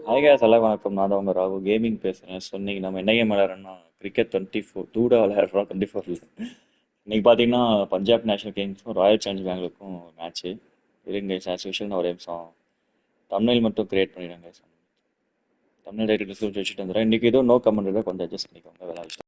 Hi guys, எல்லாம் வணக்கம். நான் தான் உங்க ராகு கேமிங் பேசுகிறேன். ஸோ இன்னைக்கு நம்ம என்ன கேம் விளையாடுறோம்னா கிரிக்கெட் 24 டூடா விளையாடுறோம் 24ல. இன்னைக்கு பார்த்தீங்கன்னா பஞ்சாப் நேஷனல் கிங்ஸும் ராயல் சேலஞ்ச் பெங்களூருக்கும் மேட்ச்சு. இருங்க ஆஸ் யூஷுவல் நான் ஒரு நிமிஷம் தமிழில் மட்டும் கிரியேட் பண்ணிடுங்க. தமிழ் டைட்டில் டிஸ்கிரிப்ஷன் வச்சுட்டு வந்துடுறேன். இன்னைக்கு ஏதோ நோ கமெண்ட் கொஞ்சம் அட்ஜஸ்ட் பண்ணிக்கோங்க விளையாடு.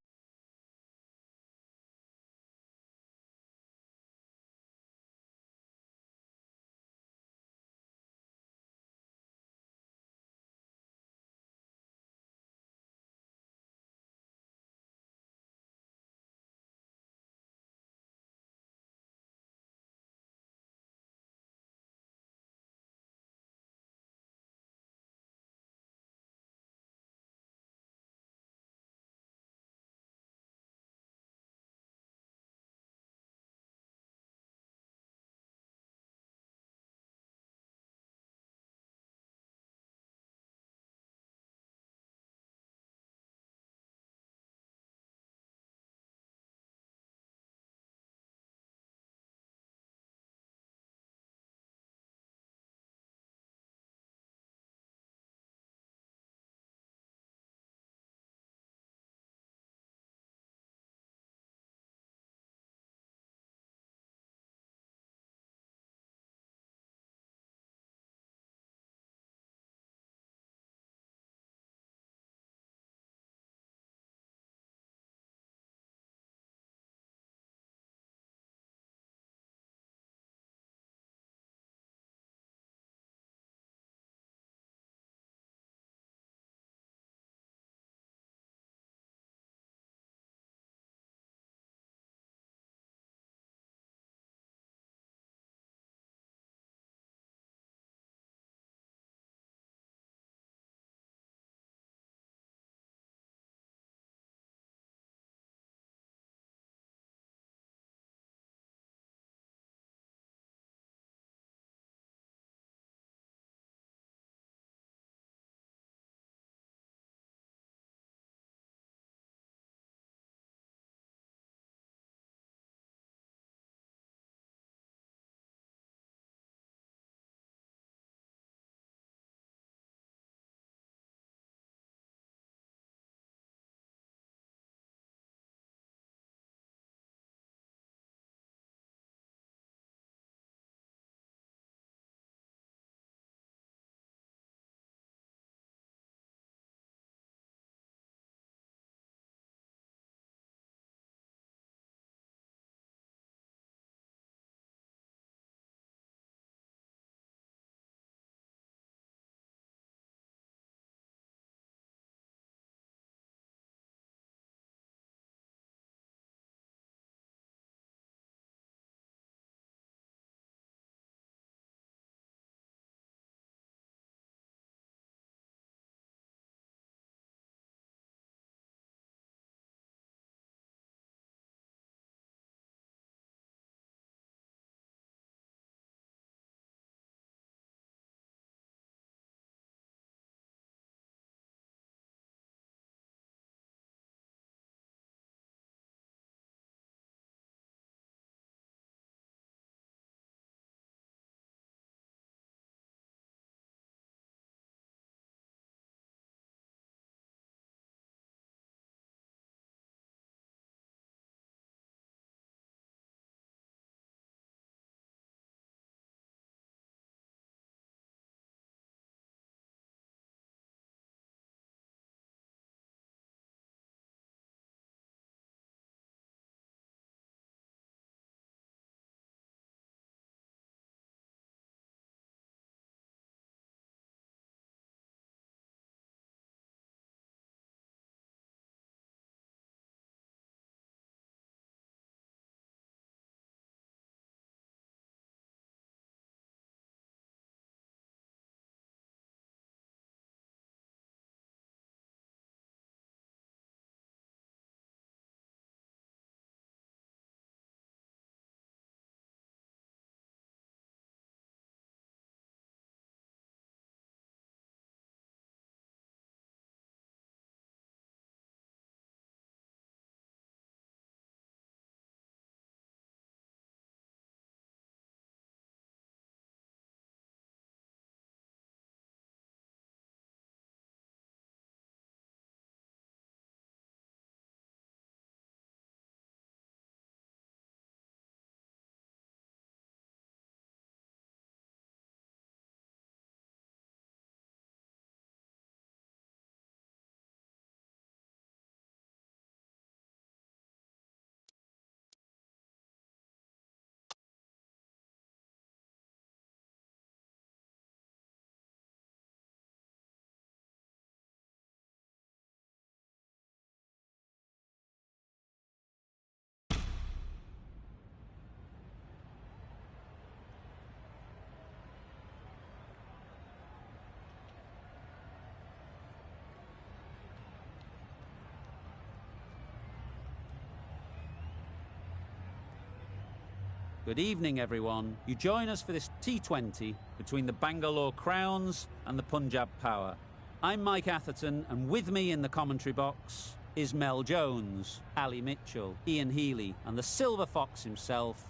Good evening, everyone. You join us for this T20 between the Bangalore Crowns and the Punjab Power. I'm Mike Atherton, and with me in the commentary box is Mel Jones, Ali Mitchell, Ian Healy, and the Silver Fox himself,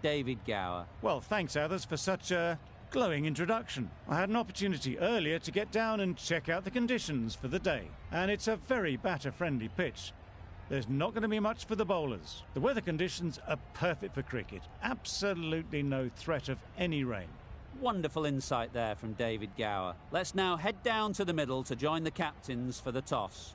David Gower. Well, thanks, Athers, for such a glowing introduction. I had an opportunity earlier to get down and check out the conditions for the day, and it's a very batter-friendly pitch. There's not going to be much for the bowlers. The weather conditions are perfect for cricket. Absolutely no threat of any rain. Wonderful insight there from David Gower. Let's now head down to the middle to join the captains for the toss.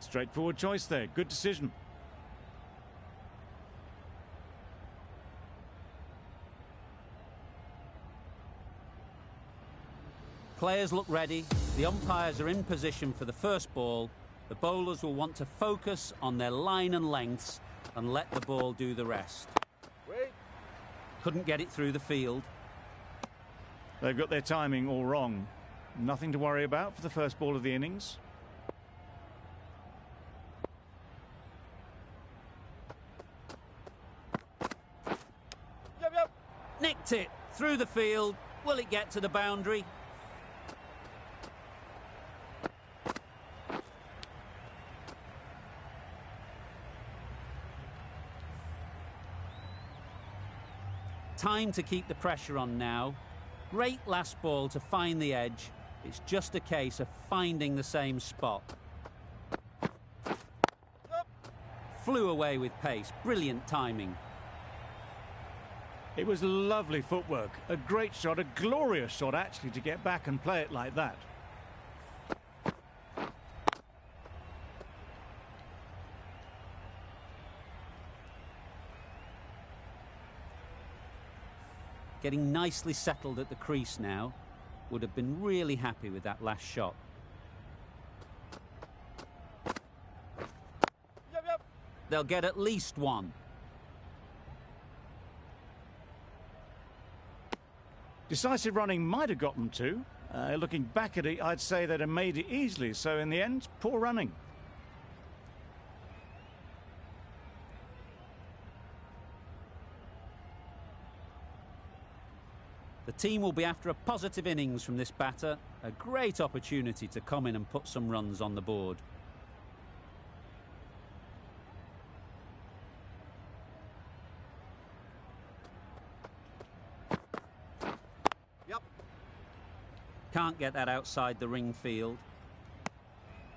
Straightforward choice there. Good decision. Players look ready. The umpires are in position for the first ball. The bowlers will want to focus on their line and lengths and let the ball do the rest. Wait. Couldn't get it through the field. They've got their timing all wrong. Nothing to worry about for the first ball of the innings. Yep. Nicked it through the field. Will it get to the boundary? Time to keep the pressure on now. Great last ball to find the edge. It's just a case of finding the same spot. Flew away with pace. Brilliant timing. It was lovely footwork. A great shot, a glorious shot actually, to get back and play it like that. Getting nicely settled at the crease now. Would have been really happy with that last shot. Yep. They'll get at least one. Decisive running might have got them two. Looking back at it, I'd say they'd have made it easily. So in the end, poor running. The team will be after a positive innings from this batter. A great opportunity to come in and put some runs on the board. Yep. Can't get that outside the ring field.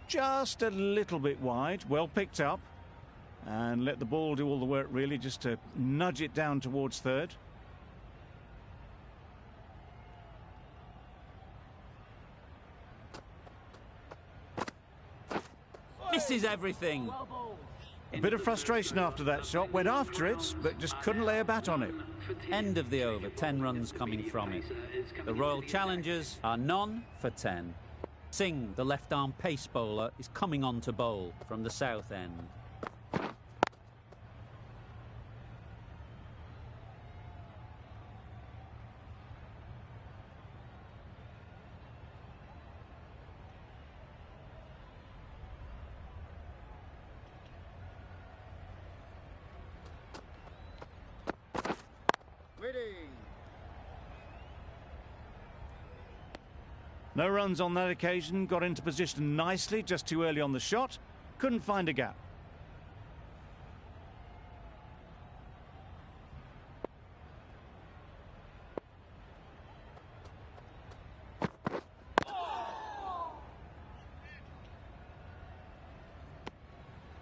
Just a little bit wide. Well picked up. And let the ball do all the work, really, just to nudge it down towards third. Misses everything. A bit of frustration after that shot. Went after it, but just couldn't lay a bat on it. End of the over. 10 runs coming from it. The Royal Challengers are none for 10. Singh, the left-arm pace bowler, is coming on to bowl from the south end. Waiting. No runs on that occasion. Got into position nicely, just too early on the shot. Couldn't find a gap.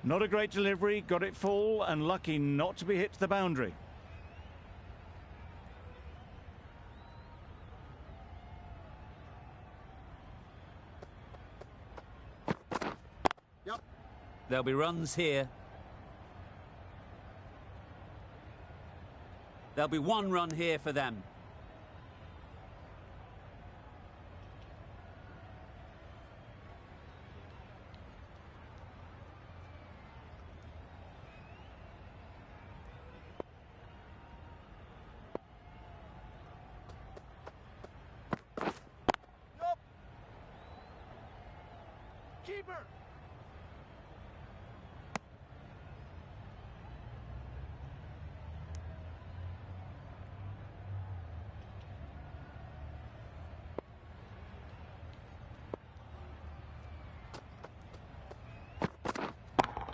Not a great delivery. Got it full and lucky not to be hit to the boundary. Yep. There'll be runs here. There'll be one run here for them. Keeper!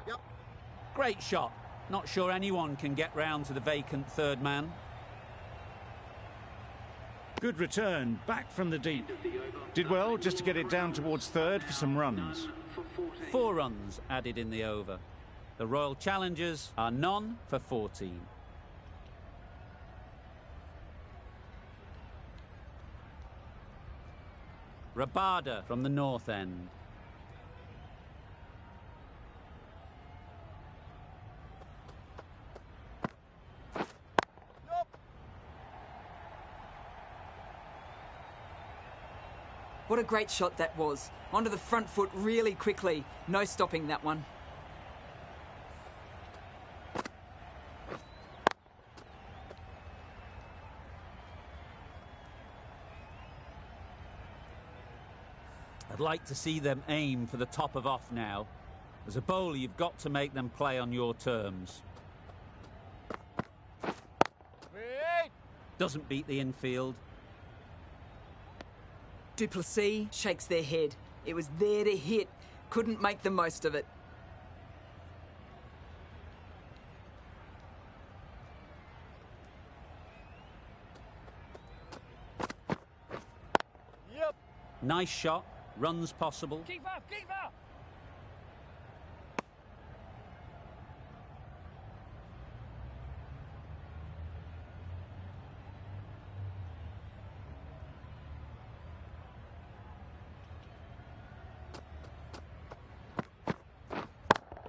Yep. Great shot. Not sure anyone can get round to the vacant third man. Good return, back from the deep. Did well just to get it down towards third for some runs. 4 runs added in the over. The Royal Challengers are none for 14. Rabada from the north end. What a great shot that was. Onto the front foot really quickly. No stopping that one. I'd like to see them aim for the top of off now. As a bowler, you've got to make them play on your terms. Wait! Doesn't beat the infield. Duplessis shakes their head. It was there to hit. Couldn't make the most of it. Yep. Nice shot. Runs possible. Keep up, keep up!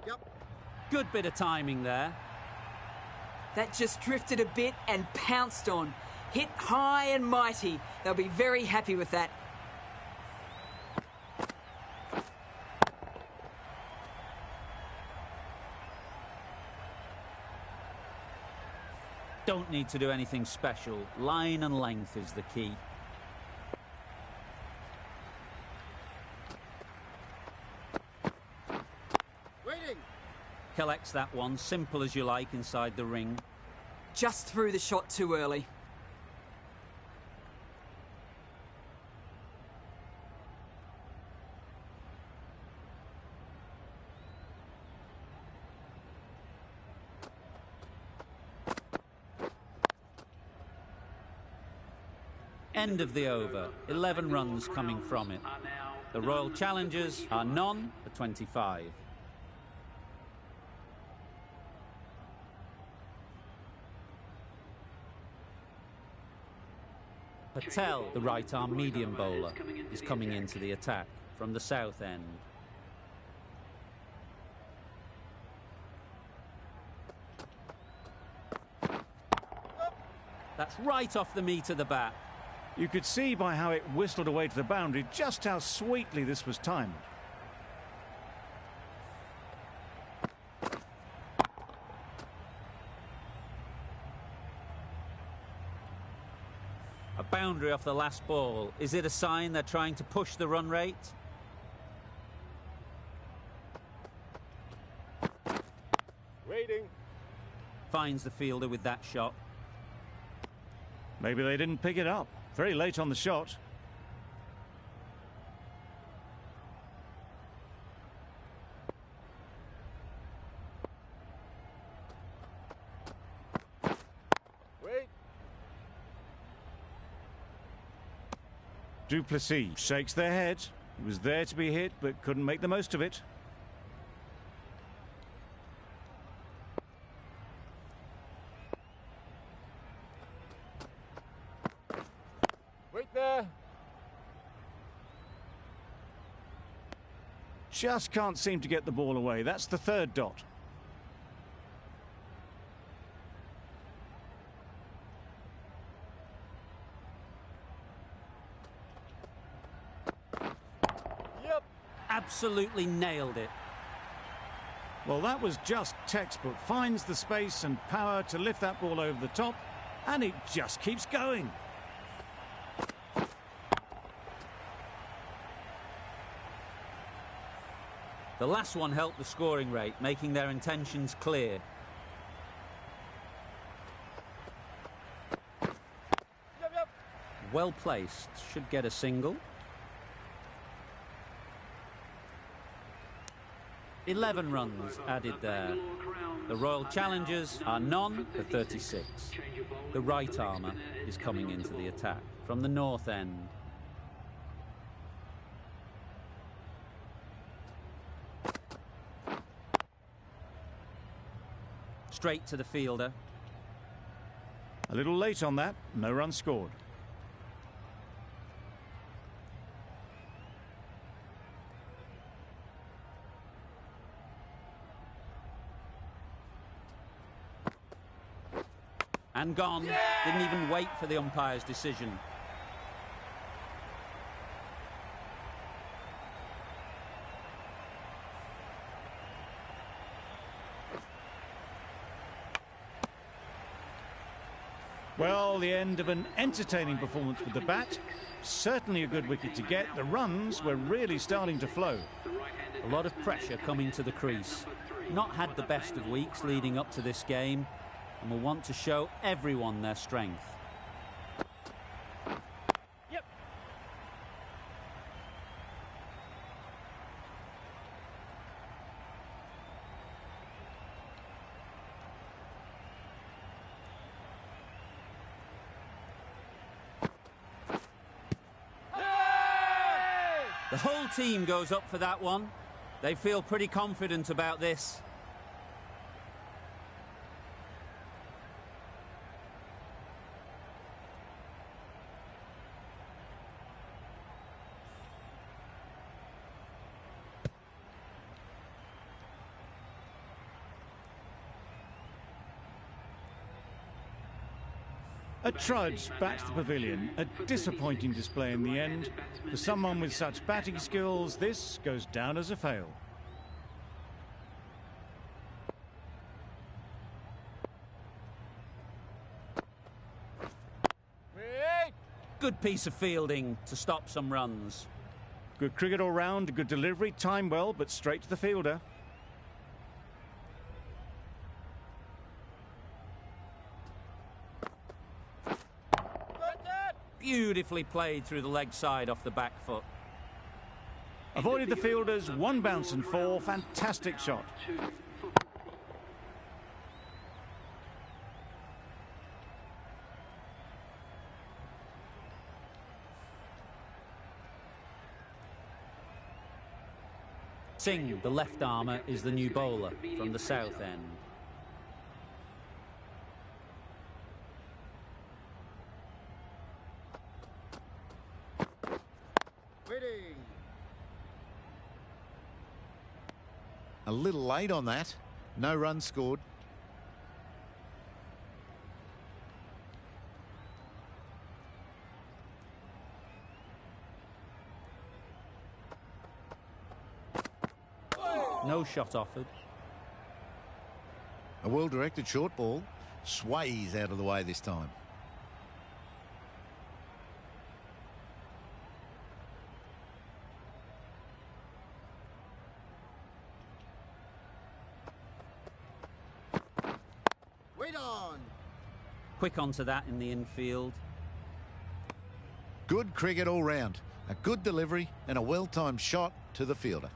Yep. Good bit of timing there. That just drifted a bit and pounced on. Hit high and mighty. They'll be very happy with that. Don't need to do anything special. Line and length is the key. Waiting! Collects that one, simple as you like, inside the ring. Just threw the shot too early. End of the over. 11 runs coming from it. The Royal Challengers are none for 25. Patel, the right-arm medium bowler, is coming into the attack from the south end. That's right off the meat of the bat. You could see by how it whistled away to the boundary just how sweetly this was timed. A boundary off the last ball. Is it a sign they're trying to push the run rate? Waiting! Finds the fielder with that shot. Maybe they didn't pick it up. Very late on the shot. Wait! Duplessis shakes their head. He was there to be hit, but couldn't make the most of it. Wait there! Just can't seem to get the ball away. That's the third dot. Yep! Absolutely nailed it. Well, that was just textbook. Finds the space and power to lift that ball over the top, and it just keeps going. The last one helped the scoring rate, making their intentions clear. Yep. Well placed, should get a single. 11 runs added there. The Royal Challengers are none for 36. The right armour is coming into the attack from the north end. Straight to the fielder. A little late on that, no run scored. And gone. Didn't even wait for the umpire's decision. Well, the end of an entertaining performance with the bat. Certainly a good wicket to get. The runs were really starting to flow. A lot of pressure coming to the crease. Not had the best of weeks leading up to this game, and will want to show everyone their strength. Yep. The whole team goes up for that one. They feel pretty confident about this. A trudge back to the pavilion. A disappointing display in the end. For someone with such batting skills, this goes down as a fail. Wait. Good piece of fielding to stop some runs. Good cricket all round, good delivery, timed well, but straight to the fielder. Beautifully played through the leg side off the back foot. Avoided the fielders, one bounce and four. Fantastic shot. Singh, the left armour, is the new bowler from the south end. Waiting. A little late on that. No run scored. No shot offered. A well-directed short ball. Sways out of the way this time. Wait on. Quick onto that in the infield. Good cricket all round. A good delivery and a well-timed shot to the fielder.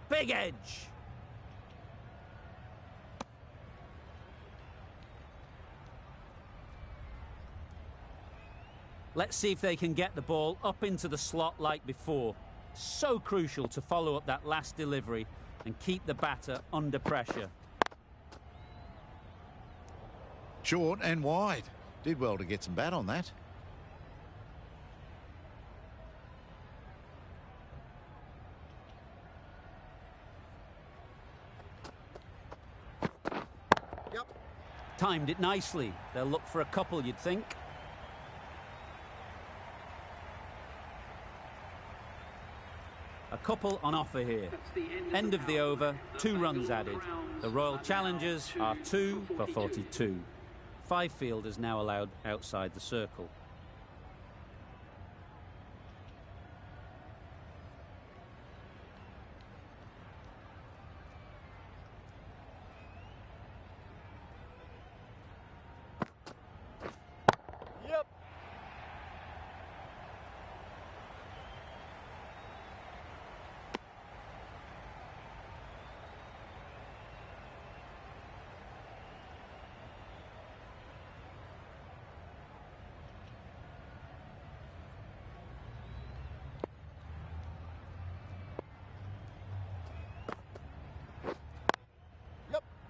Big edge. Let's see if they can get the ball up into the slot like before. So crucial to follow up that last delivery and keep the batter under pressure. Short and wide. Did well to get some bat on that. Yep. Timed it nicely. They'll look for a couple, you'd think. A A couple on offer here. End of the over, 2 runs added. The Royal Challengers are 2 for 42. 5 fielders now allowed outside the circle. Yep.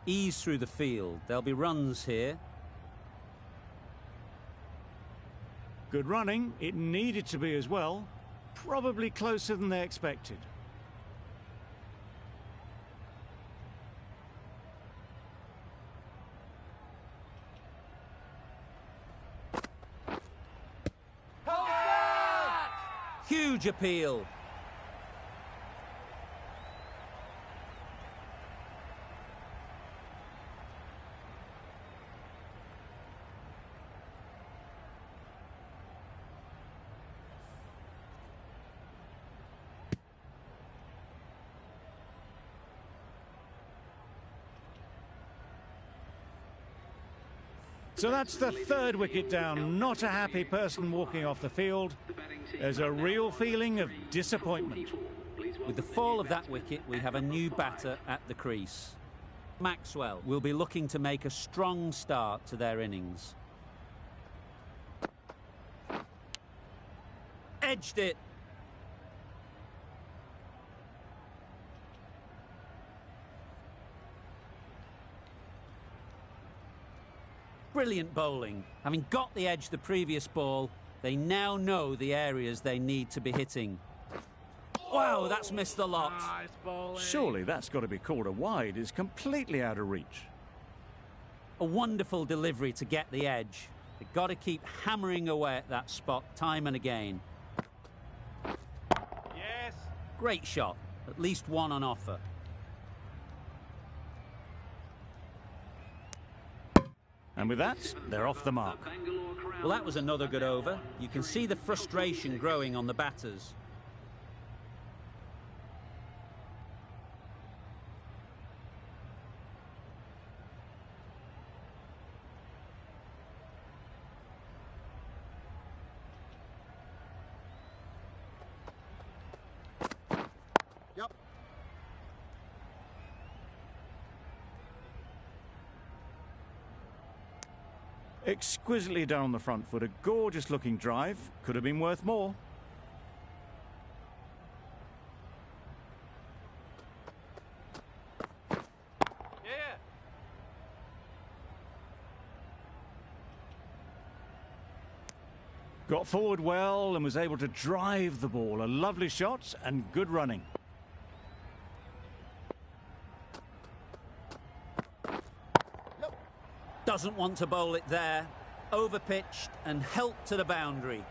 Ease through the field. There'll be runs here. Good running. It needed to be as well. Probably closer than they expected. Huge appeal. So that's the 3rd wicket down. Not a happy person walking off the field. There's a real feeling of disappointment. With the fall of that wicket, we have a new batter at the crease. Maxwell will be looking to make a strong start to their innings. Edged it. Brilliant bowling. Having got the edge the previous ball, they now know the areas they need to be hitting. Wow, that's missed the lot. Nice bowling. Surely that's got to be called a wide. It's completely out of reach. A wonderful delivery to get the edge. They've got to keep hammering away at that spot time and again. Yes. Great shot. At least 1 on offer. And with that, they're off the mark. Well, that was another good over. You can see the frustration growing on the batters. Yep. Exquisitely done on the front foot. A gorgeous looking drive. Could have been worth more. Yeah. Got forward well and was able to drive the ball. A lovely shot and good running. Doesn't want to bowl it there. Overpitched and helped to the boundary.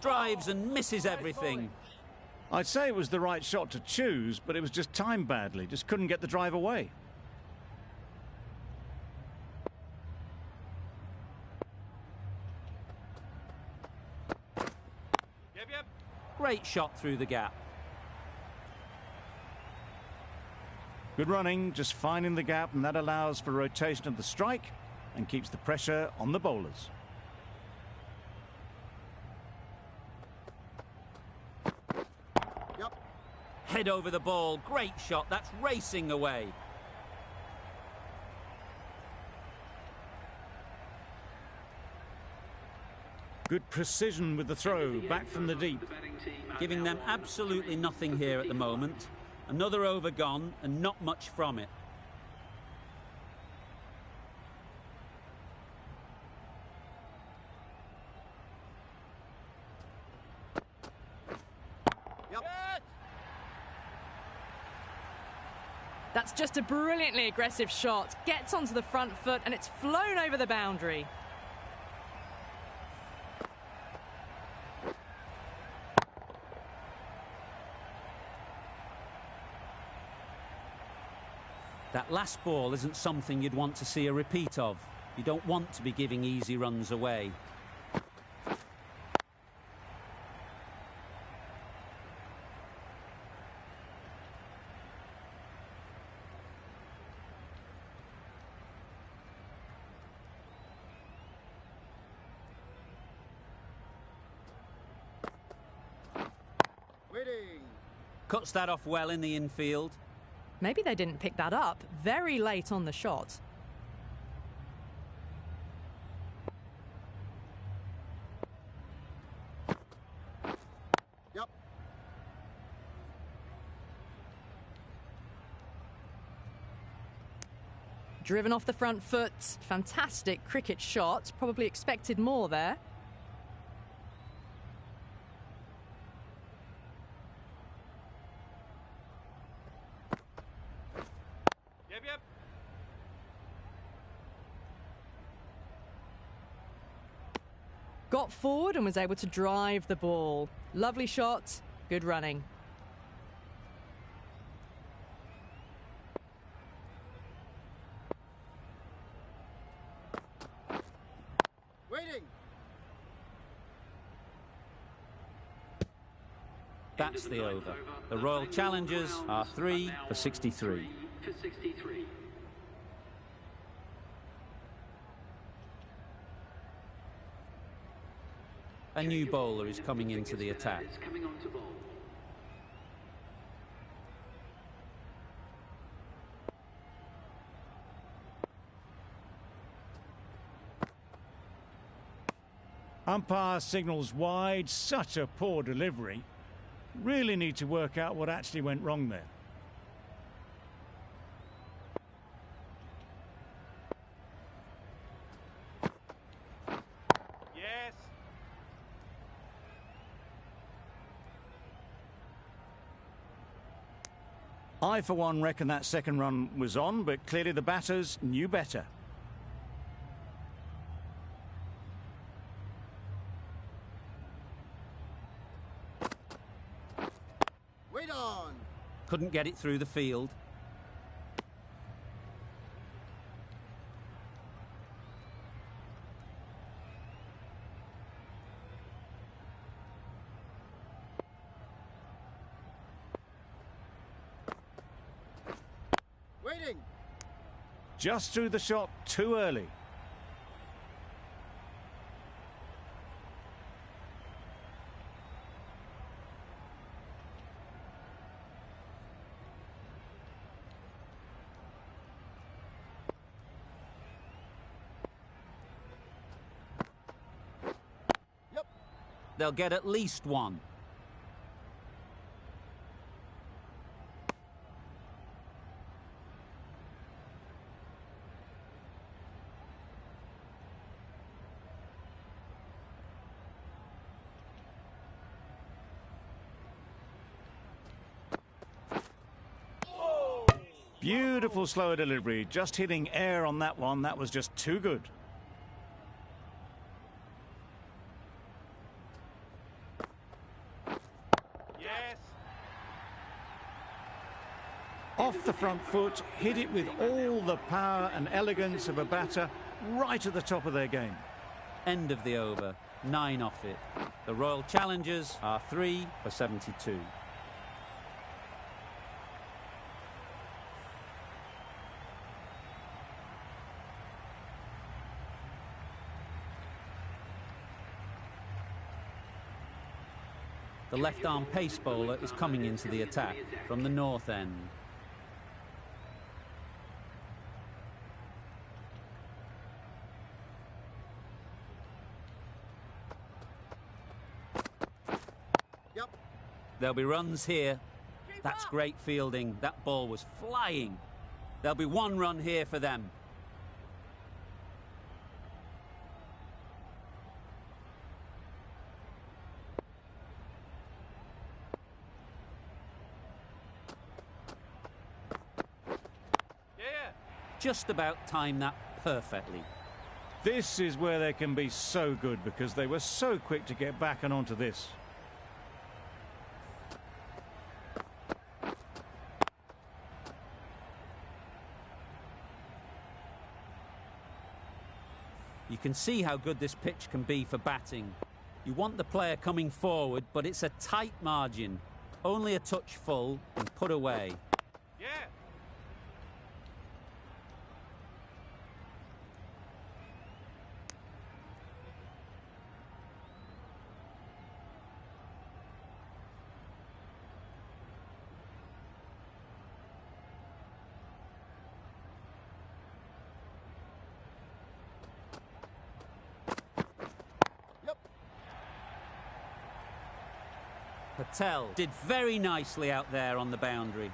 Drives and misses everything. I'd say it was the right shot to choose, but it was just timed badly. Just couldn't get the drive away. Yep. Great shot through the gap. Good running, just finding the gap, and that allows for rotation of the strike and keeps the pressure on the bowlers. Head over the ball. Great shot. That's racing away. Good precision with the throw, back from the deep. Giving them absolutely nothing here at the moment. Another over gone and not much from it. That's just a brilliantly aggressive shot. Gets onto the front foot and it's flown over the boundary. That last ball isn't something you'd want to see a repeat of. You don't want to be giving easy runs away. Cuts that off well in the infield. Maybe they didn't pick that up very late on the shot. Yep. Driven off the front foot. Fantastic cricket shot. Probably expected more there. Yep. Got forward and was able to drive the ball. Lovely shot, good running. Waiting. That's the over. The Royal Challengers are 3 for 63. A new bowler is coming into the attack. Umpire signals wide. Such a poor delivery. Really need to work out what actually went wrong there. Yes. I, for one, reckon that second run was on, but clearly the batters knew better. Wait on. Couldn't get it through the field. Waiting. Just threw the shot too early. Yep. They'll get at least one. Beautiful slower delivery. Just hitting air on that one. That was just too good. Yes. Off the front foot, hit it with all the power and elegance of a batter right at the top of their game. End of the over. 9 off it. The Royal Challengers are 3 for 72. The left-arm pace bowler is coming into the attack from the north end. Yep. There'll be runs here. That's great fielding. That ball was flying. There'll be 1 run here for them. Just about timed that perfectly. This is where they can be so good because they were so quick to get back and onto this. You can see how good this pitch can be for batting. You want the player coming forward, but it's a tight margin. Only a touch full and put away. Patel did very nicely out there on the boundary.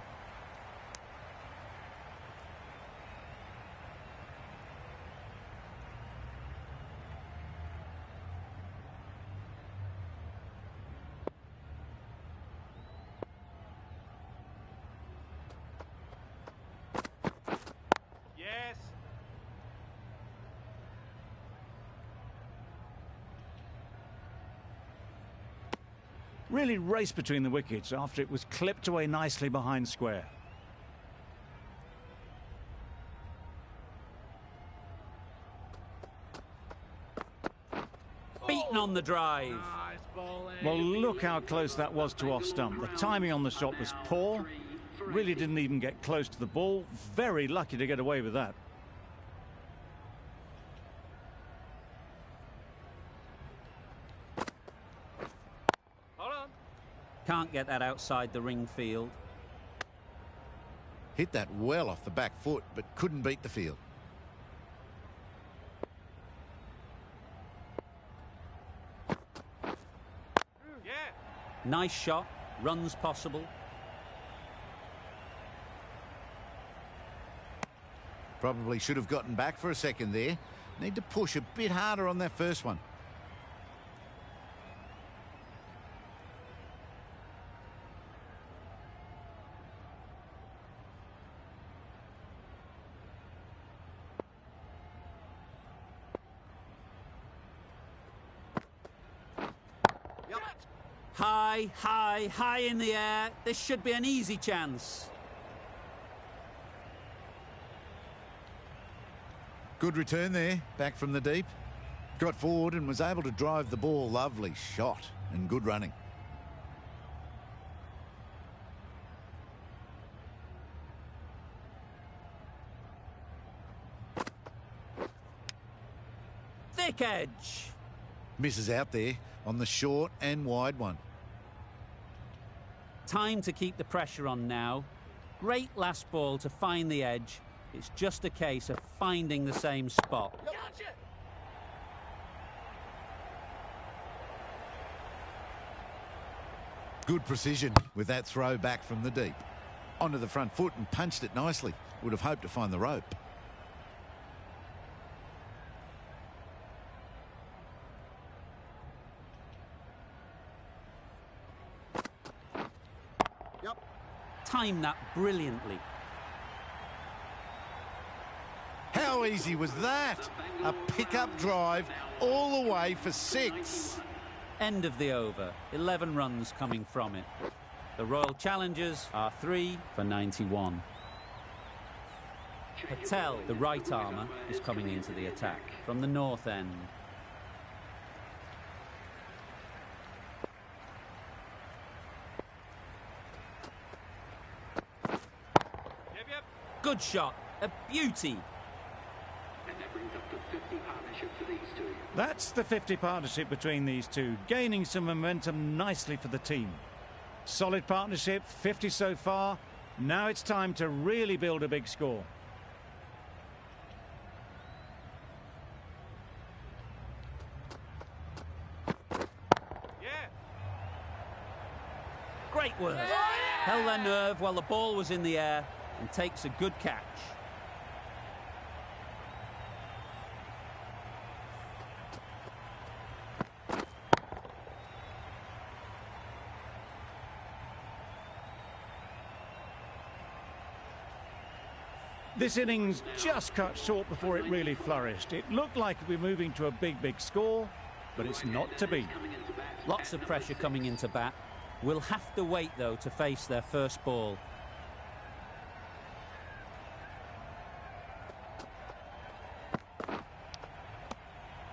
Yes. Really raced between the wickets after it was clipped away nicely behind square. Beaten on the drive. Well, look how close that was to off stump. The timing on the shot was poor. Really didn't even get close to the ball. Very lucky to get away with that. Can't get that outside the ring field. Hit that well off the back foot, but couldn't beat the field. Nice shot. Runs possible. Probably should have gotten back for a second there. Need to push a bit harder on that first one. High, high, high in the air. This should be an easy chance. Good return there, back from the deep. Got forward and was able to drive the ball. Lovely shot and good running. Thick edge. Misses out there on the short and wide one. Time to keep the pressure on now. Great last ball to find the edge. It's just a case of finding the same spot. Good precision with that throw back from the deep. Onto the front foot and punched it nicely. Would have hoped to find the rope. Timed that brilliantly. How easy was that? A pickup drive all the way for 6. End of the over. 11 runs coming from it. The Royal Challengers are 3 for 91. Patel, the right armour, is coming into the attack from the north end. Good shot. A beauty. That's the 50 partnership between these two, gaining some momentum nicely for the team. Solid partnership, 50 so far. Now it's time to really build a big score. Great work. Held their nerve while the ball was in the air and takes a good catch. This innings just cut short before it really flourished. It looked like we're moving to a big score, but it's not to be. Lots of pressure coming into bat. We'll have to wait, though, to face their first ball.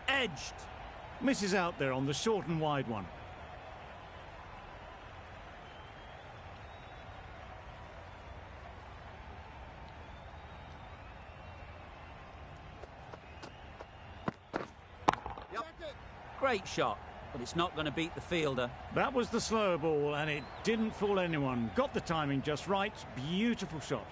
Edged. Misses out there on the short and wide one. Great shot, but it's not going to beat the fielder. That was the slower ball, and it didn't fool anyone. Got the timing just right. Beautiful shot.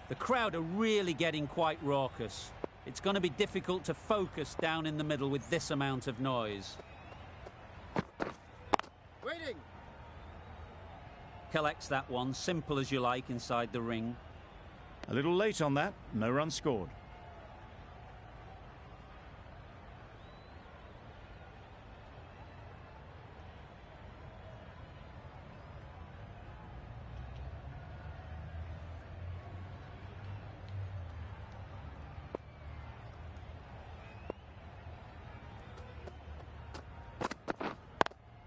The crowd are really getting quite raucous. It's going to be difficult to focus down in the middle with this amount of noise. Waiting. Collects that one, simple as you like, inside the ring. A little late on that, no run scored.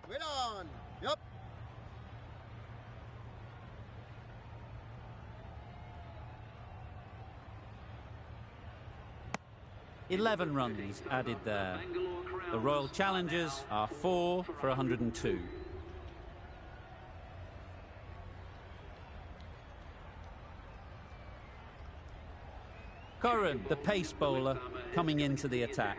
Wait on. Yup. 11 runs added there. The Royal Challengers are 4 for 102. Curran, the pace bowler, coming into the attack.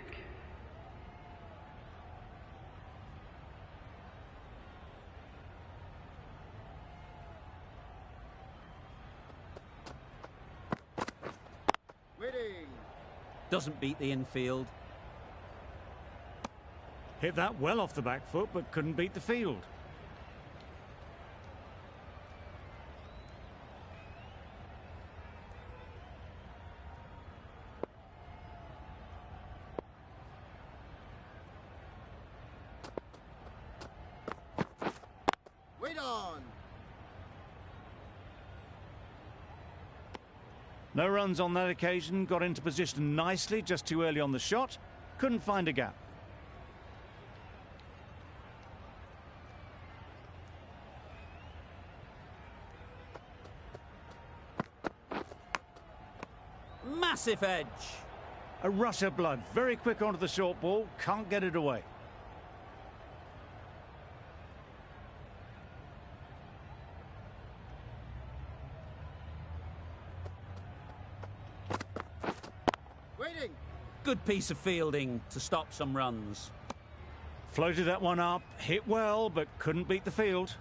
Waiting. Doesn't beat the infield. Hit that well off the back foot, but couldn't beat the field. Wait on. No runs on that occasion, got into position nicely, just too early on the shot. Couldn't find a gap. Massive edge. A rush of blood, very quick onto the short ball, can't get it away. Waiting. Good piece of fielding to stop some runs. Floated that one up, hit well, but couldn't beat the field.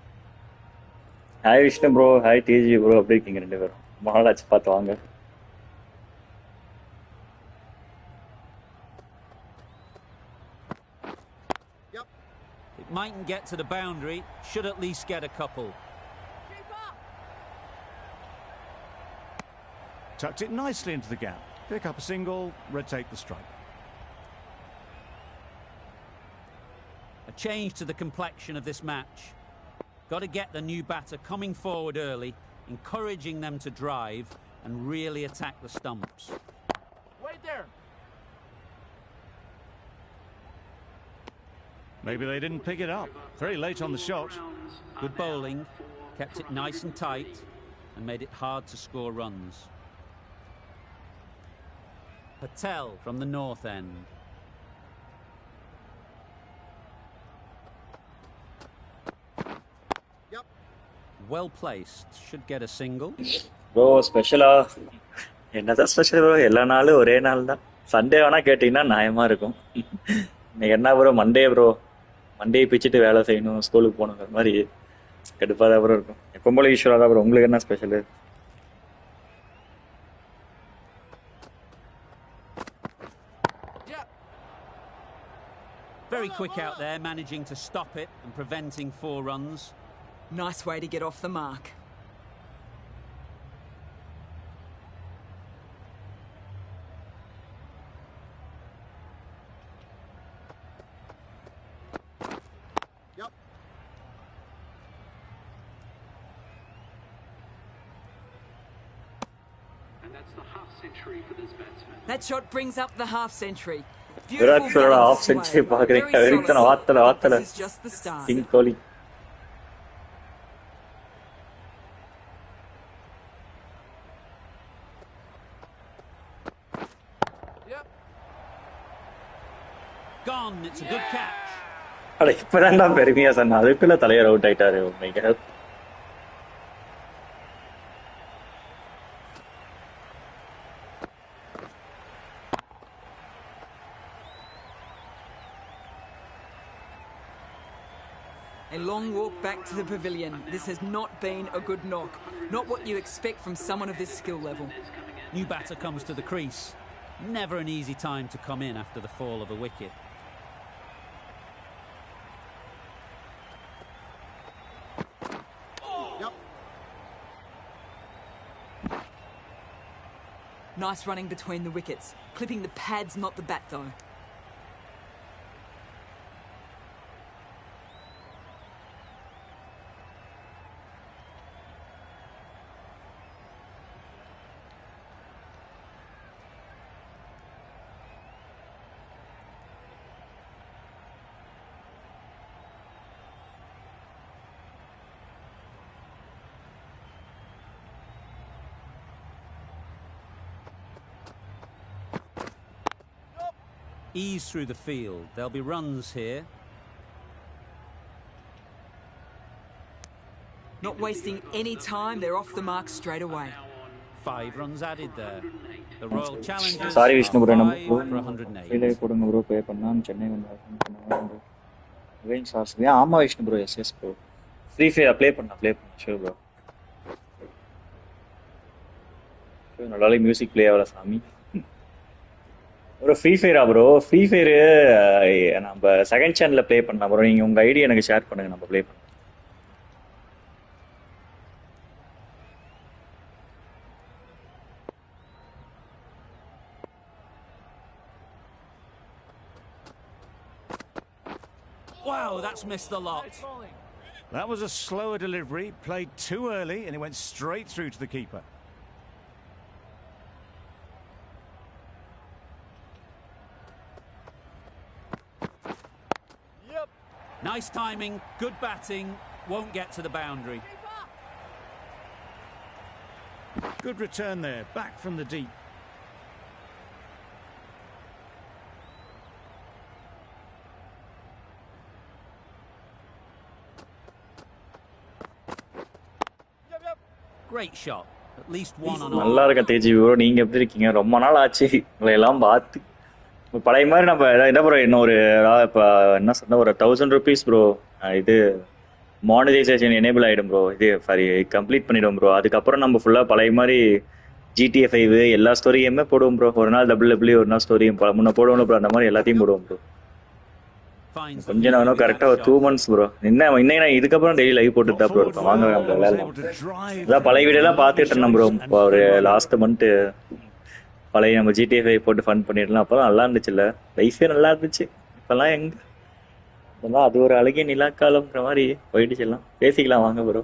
Hi Vishnu bro, hi TG bro, எப்படி இருக்கீங்க ரெண்டு பேரும்? மகாராஜ் பார்த்து வாங்க. Yup. It mightn't get to the boundary, should at least get a couple. Tucked it nicely into the gap. Pick up a single, rotate the strike. A change to the complexion of this match. Got to get the new batter coming forward early, encouraging them to drive and really attack the stumps. Wait there. Maybe they didn't pick it up. Very late on the shot. Good bowling, kept it nice and tight and made it hard to score runs. Patel from the north end. Yup. Well placed, should get a single. Bro ஸ்பெஷலா என்னதான் special bro? எல்லா நாளும் ஒரே நாள் தான். Sunday வேணா கேட்டீங்கன்னா நியாயமா இருக்கும். இன்னைக்கு என்ன ப்ரோ மண்டே ப்ரோ, மண்டே பிச்சுட்டு வேலை செய்யணும், ஸ்கூலுக்கு போகணுங்கிற மாதிரி கடுப்பாக தான் ப்ரோ இருக்கும். எப்போ போல ஈஸ்வரா தான் ப்ரோ. உங்களுக்கு என்ன special? Very quick out there, managing to stop it and preventing 4 runs. Nice way to get off the mark. That shot brings up the half century. Virat Beautiful கோலியோட bowling ஆஃப் display. செஞ்சுரி பாக்குறீங்க, Very வெறித்தன solid. வாத்தல I think வாத்தல. this is just the start. King Kohli. Gone. It's a good catch. அட இப்பதான்டா பெருமையா சொன்ன, அதுக்குள்ள தலைவர் அவுட் ஆயிட்டாரு. Oh my God. A long walk back to the pavilion. This has not been a good knock. Not what you expect from someone of this skill level. New batter comes to the crease. Never an easy time to come in after the fall of a wicket. Yep. Nice running between the wickets. Clipping the pads, not the bat though. Ease through the field. There'll be runs here. Not wasting any time, they're off the mark straight away. 5 runs added there. The Royal Challengers sorry are Vishnu bro, நம்ம 5 for 108. Free live போடுங்க bro, pay பண்ணா சென்னை வந்து again சார்ஸ். ஆமா Vishnu bro, yes bro. Free fire play பண்ண sure bro. நல்லாவே music play ஆகல Sami bro. Free ஃபயரா ப்ரோ? ஃப்ரீ ஃபயர் நம்ம செகண்ட் சேனல்ல ப்ளே பண்ணலாம் ப்ரோ. நீங்க உங்க ஐடி எனக்கு ஷேர் பண்ணுங்க, நம்ம ப்ளே பண்ணலாம். Wow, that's missed the lot. That was a slower delivery, played too early, and it went straight through to the keeper. Nice timing, good batting, won't get to the boundary. Good return there, back from the deep. Great shot. At least one on நல்லா all. இருக்க Teji bro, நீங்க எப்படி இருக்கீங்க? ரொம்ப நாள் ஆச்சு உங்களை எல்லாம் பார்த்து. இப்ப பழைய மாதிரி நம்ம என்ன ப்ரோ, இன்னொரு இப்ப என்ன சொன்ன, ஒரு 1000 rupees ப்ரோ, இது மானிடைசேஷன் எனேபிள் ஆயிடும் ப்ரோ. இது சாரி, கம்ப்ளீட் பண்ணிடும் ப்ரோ. அதுக்கப்புறம் நம்ம ஃபுல்லா பழைய மாதிரி GTA 5 எல்லா ஸ்டோரியுமே போடுவோம் ப்ரோ. ஒரு நாள் WWE, ஒரு நாள் ஸ்டோரியும் முன்ன போடுவோம் ப்ரோ. அந்த மாதிரி எல்லாத்தையும் போடுவோம் ப்ரோ. Finds the கொஞ்சம் field நானும் with கரெக்டா that ஒரு 2 shot. months bro. இன்னும் நான் இதுக்கப்புறம் டெய்லி லைவ் போட்டுட்டு தான் ப்ரோ இருப்பேன். வாங்க நம்ம was விளையாடலாம். able to drive அதான் பழைய வீடியோ எல்லாம் lovely பார்த்துட்டு இருந்தேன் ப்ரோ. shots and ஒரு good running. லாஸ்ட் மந்த் பழைய நம்ம GTA 5 போட்டு ஃபன் பண்ணிடலாம். அப்பெல்லாம் நல்லா இருந்துச்சுல்ல, லைஃபே நல்லா இருந்துச்சு. இப்பெல்லாம் எங்க, இப்பெல்லாம் அது ஒரு அழகிய நிலாக்காலம்ன்ற மாதிரி போயிடுச்சு எல்லாம். பேசிக்கலாம் வாங்க ப்ரோ.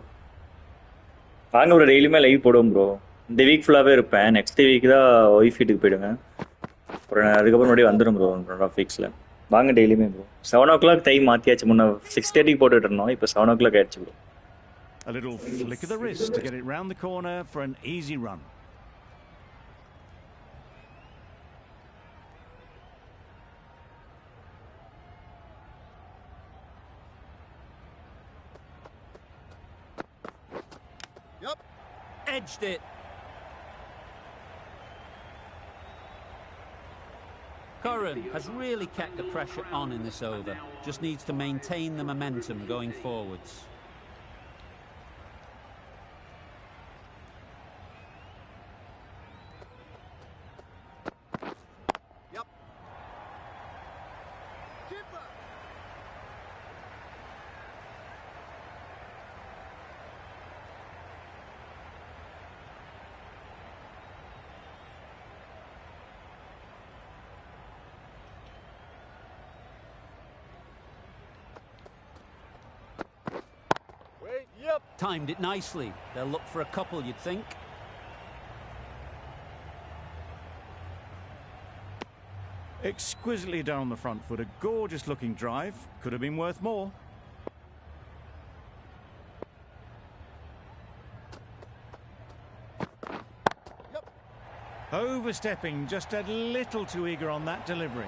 வாங்க ப்ரோ, டெய்லியுமே லைவ் போடுவோம் ப்ரோ. இந்த வீக் ஃபுல்லாவே இருப்பேன். நெக்ஸ்ட் வீக் தான் ஒய்ஃப் வீட்டுக்கு போயிடுவேன். அப்புறம் அதுக்கப்புறம் மறுபடியும் வந்துடும் ப்ரோ 1.5 weeks. வாங்க டெய்லியுமே ப்ரோ. 7 o'clock time மாத்தியாச்சு. முன்ன 6:30 போட்டுட்டு இருந்தோம், இப்போ 7 o'clock ஆயிடுச்சு bro. A little flick of the wrist to get it round the corner for an easy run. Yep. Edged it. Curran has really kept the pressure on in this over. Just needs to maintain the momentum going forwards. Yep. Keeper. Wait. Yep. Timed it nicely. They'll look for a couple, you'd think. Exquisitely done on the front foot. A gorgeous looking drive. Could have been worth more. Yep. Overstepping, just a little too eager on that delivery.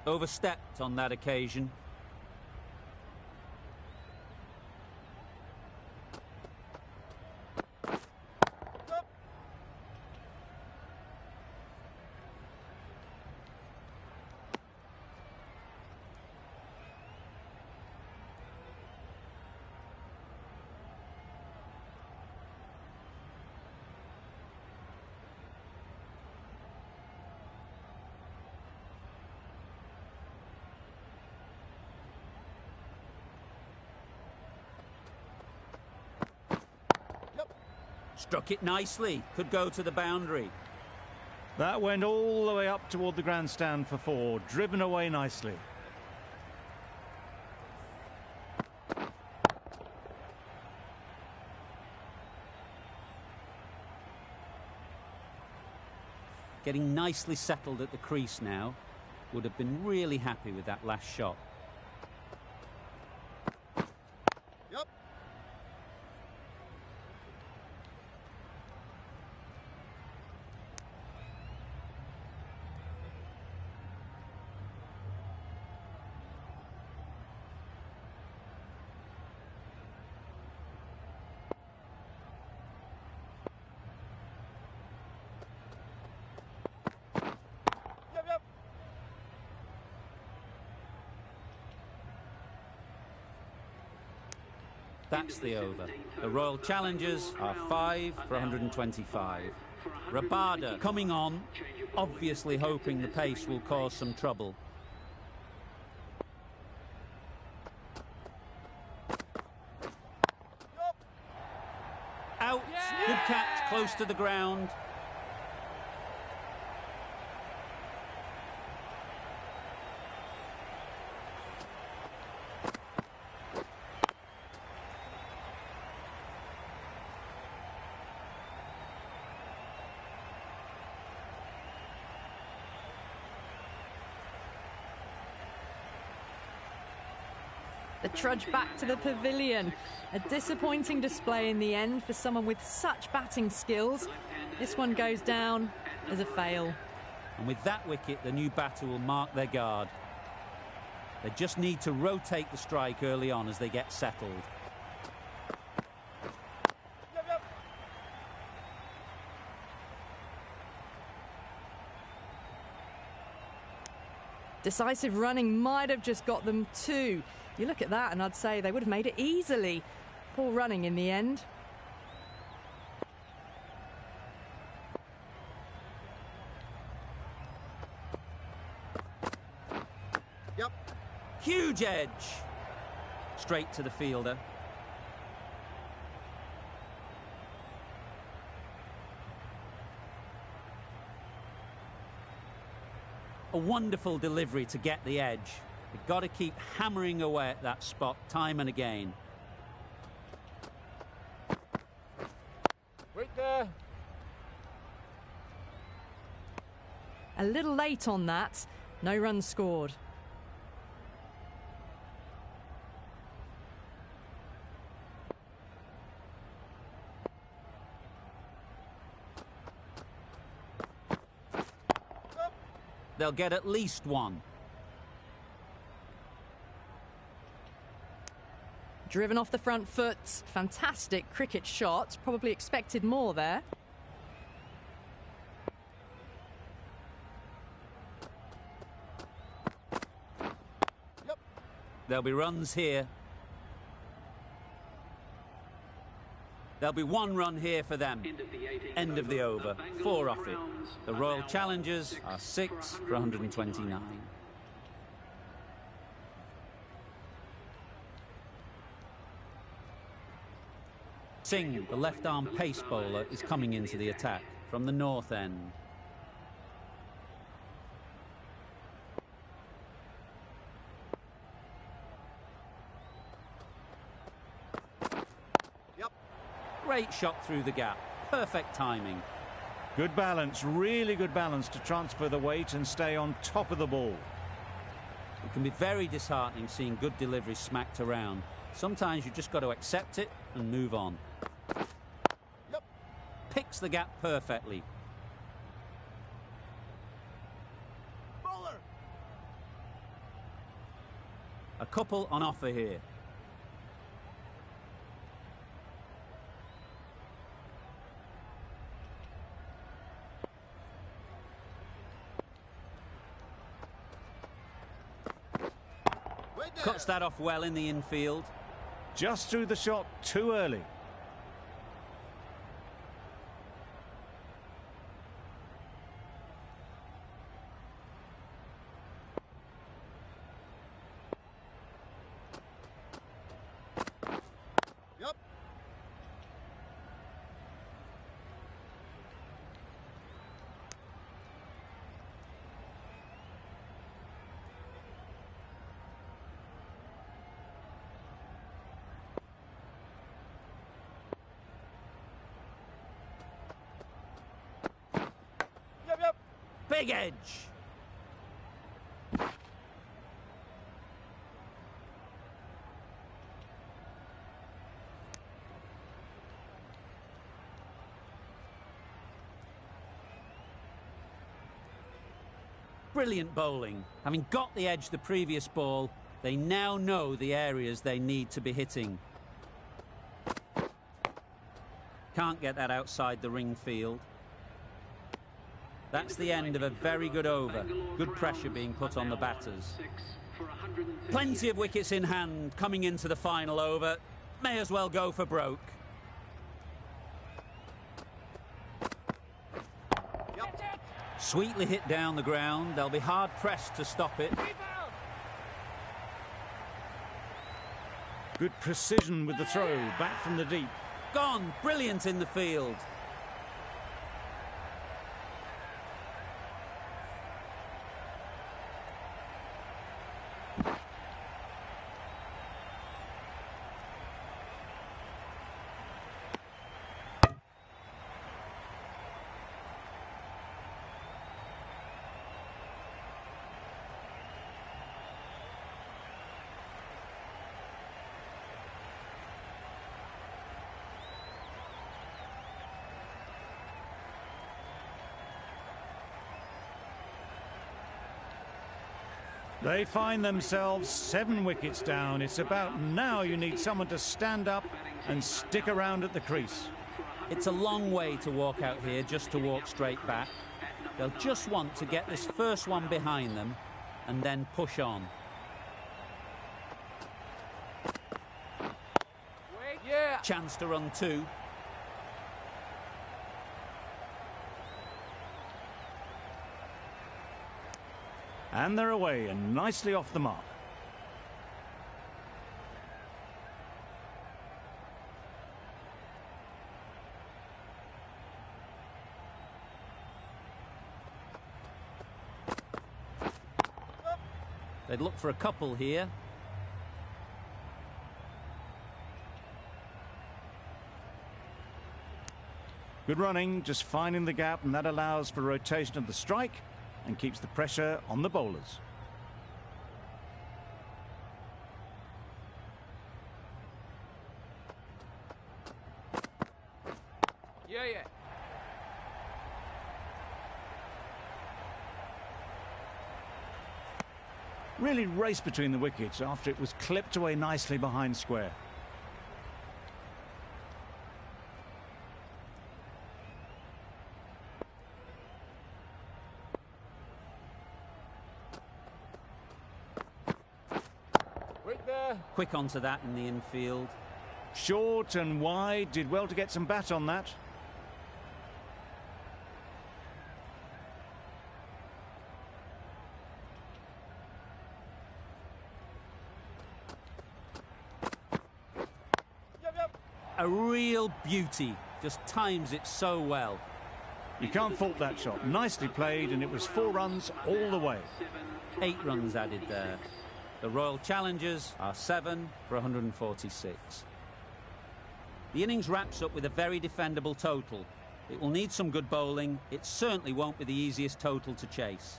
Overstepped on that occasion. Yep. Struck it nicely. Could go to the boundary. That went all the way up toward the grandstand for 4. Driven away nicely. Getting nicely settled at the crease now. Would have been really happy with that last shot. Yep. Yep, yep. That's the over. The Royal Challengers are 5 for 125. Rabada coming on, obviously hoping the pace will cause some trouble. Yep. Out. Good catch, close to the ground. The trudge back to the pavilion. A disappointing display in the end for someone with such batting skills. This one goes down as a fail. And with that wicket, the new batter will mark their guard. They just need to rotate the strike early on as they get settled. Yep, yep. Decisive running might have just got them 2. You look at that and I'd say they would have made it easily. Poor running in the end. Yep. Huge edge. Straight to the fielder. A wonderful delivery to get the edge. You've got to keep hammering away at that spot time and again. Wait there. A little late on that. No runs scored. They'll get at least 1. Driven off the front foot. Fantastic cricket shot. Probably expected more there. Yep. There'll be runs here. There'll be 1 run here for them. End of the over. 4 off it. The Royal Challengers are 6 for 129. Singh, the left-arm pace bowler, is coming into the attack from the north end. Great shot through the gap. Perfect timing. Good balance, really good balance to transfer the weight and stay on top of the ball. It can be very disheartening seeing good delivery smacked around. Sometimes you just got to accept it and move on. Yep. Picks the gap perfectly. Bowler. A couple on offer here. Wait there. Cuts that off well in the infield. Just threw the shot too early. Yep. Yep. Big edge. Brilliant bowling. Having got the edge the previous ball, they now know the areas they need to be hitting. Can't get that outside the ring field. That's the end of a very good over. Good pressure being put on the batters. Plenty of wickets in hand coming into the final over. May as well go for broke. Sweetly hit down the ground. They'll be hard pressed to stop it. Good precision with the throw, back from the deep. Gone. Brilliant in the field. They find themselves 7 wickets down. It's about now you need someone to stand up and stick around at the crease. It's a long way to walk out here just to walk straight back. They'll just want to get this first one behind them and then push on. Yeah. Chance to run 2. And they're away and nicely off the mark. They'd look for a couple here. Good running, just finding the gap, and that allows for rotation of the strike and keeps the pressure on the bowlers. Yeah. Really raced between the wickets after it was clipped away nicely behind square. Wait there. Quick onto that in the infield. Short and wide, did well to get some bat on that. Yep. A real beauty. Just times it so well. You can't fault that shot. Nicely played, and it was 4 runs all the way. 8 runs added there. The Royal Challengers are 7 for 146. The innings wraps up with a very defendable total. It will need some good bowling. It certainly won't be the easiest total to chase.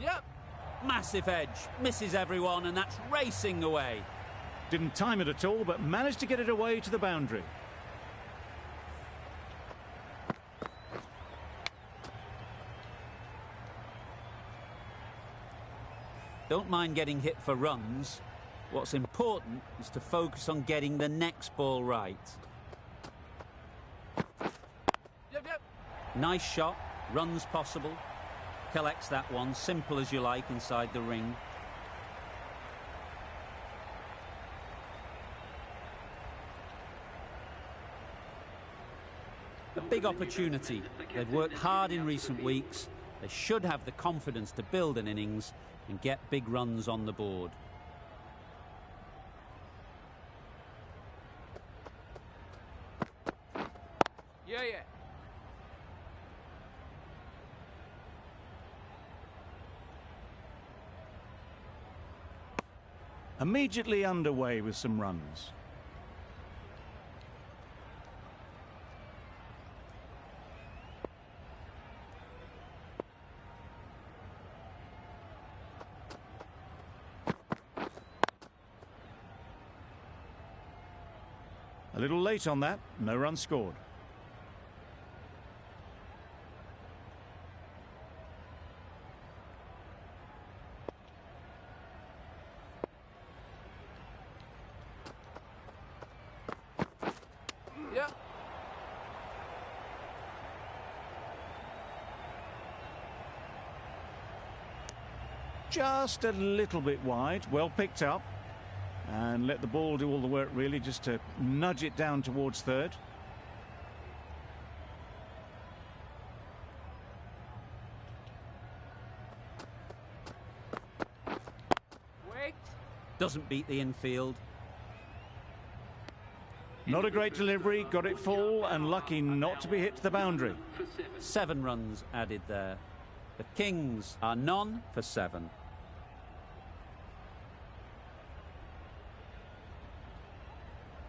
Yep. Massive edge, misses everyone, and that's racing away. Didn't time it at all, but managed to get it away to the boundary. Don't mind getting hit for runs. What's important is to focus on getting the next ball right. Yep. Nice shot, runs possible. Collects that one, simple as you like, inside the ring. A big opportunity. They've worked hard in recent weeks. They should have the confidence to build an innings and get big runs on the board. Yeah. Immediately underway with some runs. A little late on that, no run scored. Yep. Just a little bit wide, well picked up. And let the ball do all the work, really, just to nudge it down towards third. Wait. Doesn't beat the infield. Not a great delivery, got it full and lucky not to be hit to the boundary. 7 runs added there. The Kings are none for 7.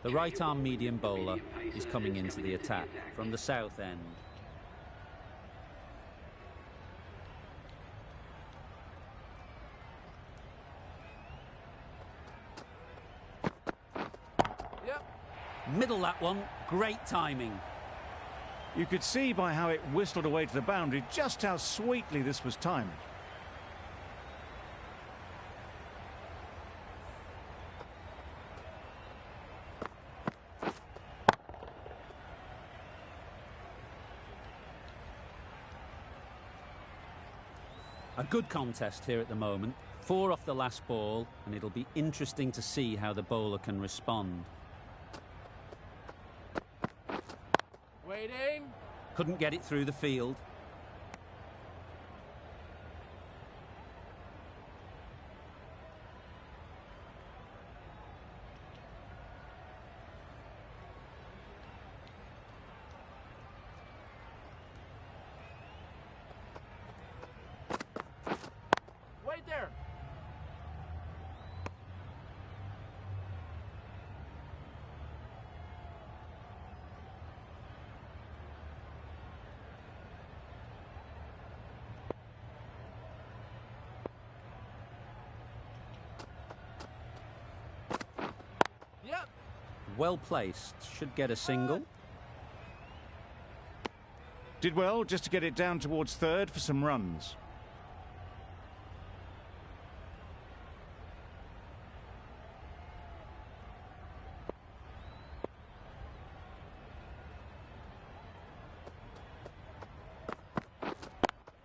The right-arm medium bowler is coming into the attack from the south end. Yep. Middle that one, great timing. You could see by how it whistled away to the boundary just how sweetly this was timed. A good contest here at the moment. 4 off the last ball, and it'll be interesting to see how the bowler can respond. Waiting. Couldn't get it through the field. Wait there. Yep. Well placed, should get a single. Did well just to get it down towards third for some runs.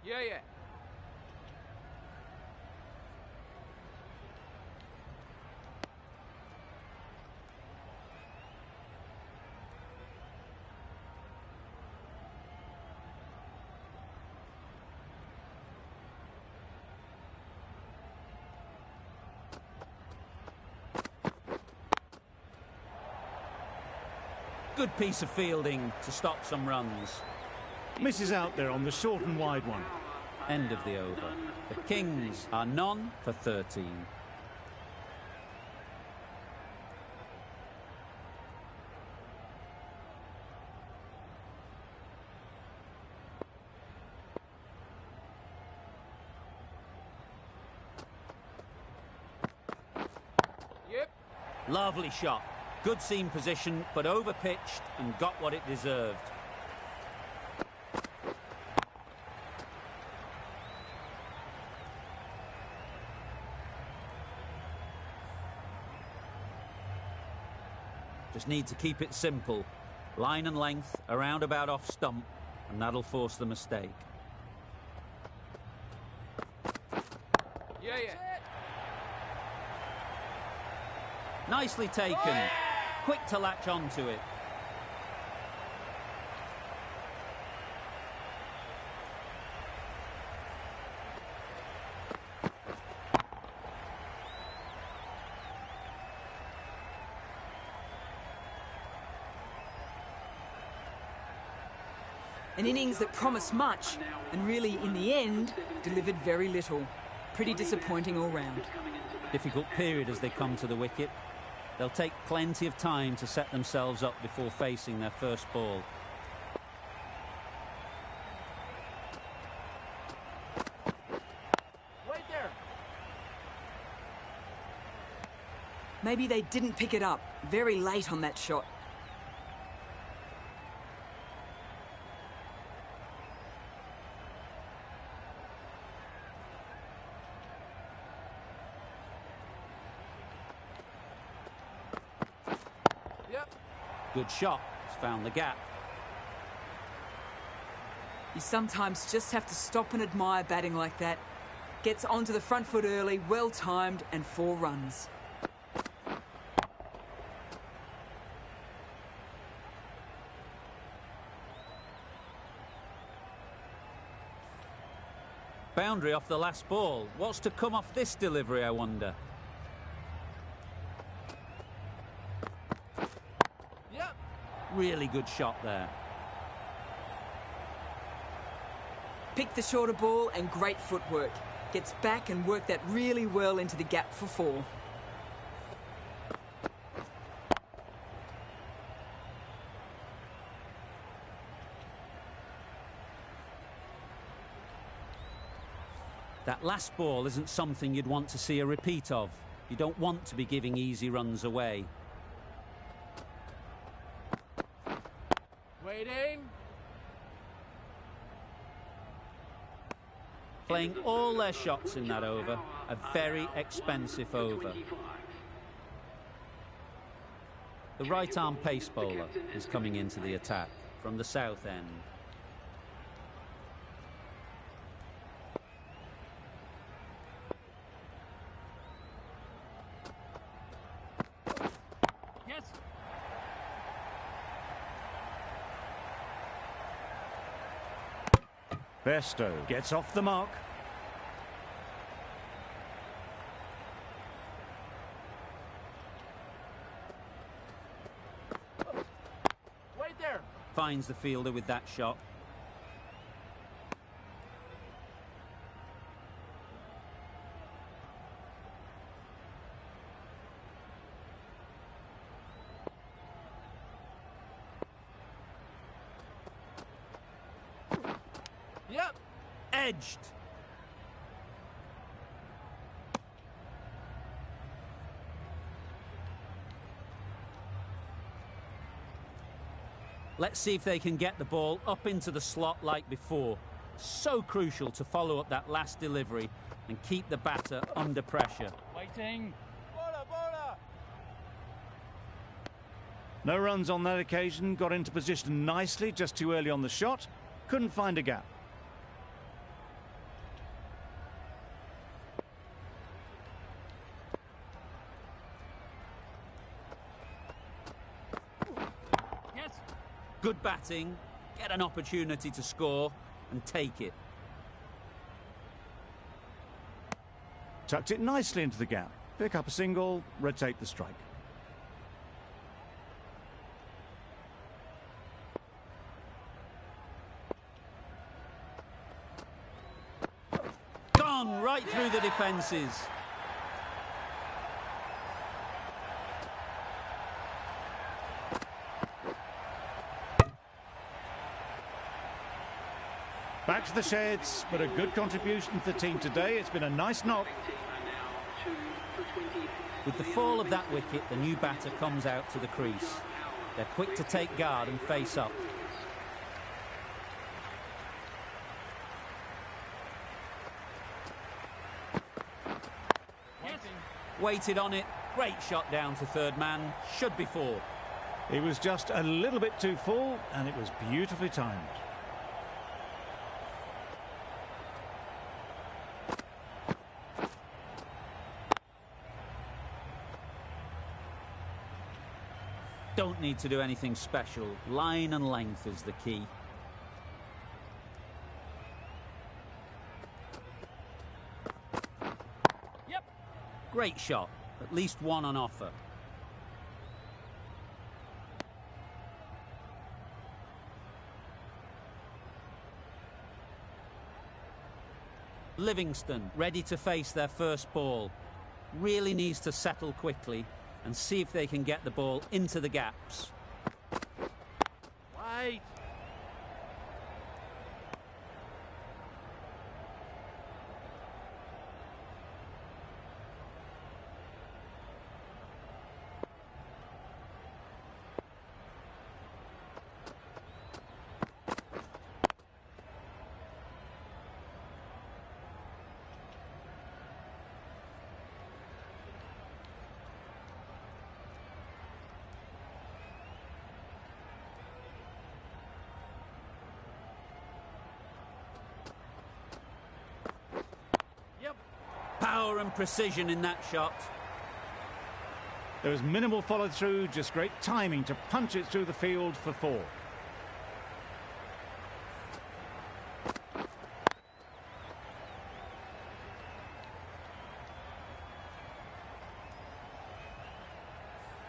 Yeah. Good piece of fielding to stop some runs. Misses out there on the short and wide one. End of the over. The Kings are none for 13. Yep. Lovely shot. Good seam position, but over-pitched and got what it deserved. Just need to keep it simple. Line and length, around about off stump, and that'll force the mistake. Yeah. Nicely taken. Quick to latch onto it. An innings that promised much and really, in the end, delivered very little. Pretty disappointing all round. Difficult period as they come to the wicket. They'll take plenty of time to set themselves up before facing their first ball. Wait there. Maybe they didn't pick it up. Very late on that shot. Yep. Good shot. He's found the gap. You sometimes just have to stop and admire batting like that. Gets onto the front foot early, well timed, and 4 runs. Boundary off the last ball. What's to come off this delivery, I wonder? Yep. Really good shot there. Picked the shorter ball and great footwork. Gets back and worked that really well into the gap for 4. That last ball isn't something you'd want to see a repeat of. You don't want to be giving easy runs away. Waiting. Playing all their shots in that over. A very expensive over. The right-arm pace bowler is coming into the attack from the south end. Yes. Besto gets off the mark. Wait there. Finds the fielder with that shot. Yep. Edged. Let's see if they can get the ball up into the slot like before. So crucial to follow up that last delivery and keep the batter under pressure. Waiting. Bola. No runs on that occasion. Got into position nicely, just too early on the shot. Couldn't find a gap. Yes. Good batting, get an opportunity to score and take it. Tucked it nicely into the gap. Pick up a single, rotate the strike. Run right through the defences. Back to the sheds, but a good contribution to the team today. It's been a nice knock. With the fall of that wicket, the new batter comes out to the crease. They're quick to take guard and face up. Waited on it. Great shot down to third man. Should be four. He was just a little bit too full, and it was beautifully timed. Don't need to do anything special. Line and length is the key. Yep. Great shot. At least one on offer. Livingston ready to face their first ball. Really needs to settle quickly and see if they can get the ball into the gaps. Wait. Yep. Power and precision in that shot. There was minimal follow-through, just great timing to punch it through the field for four.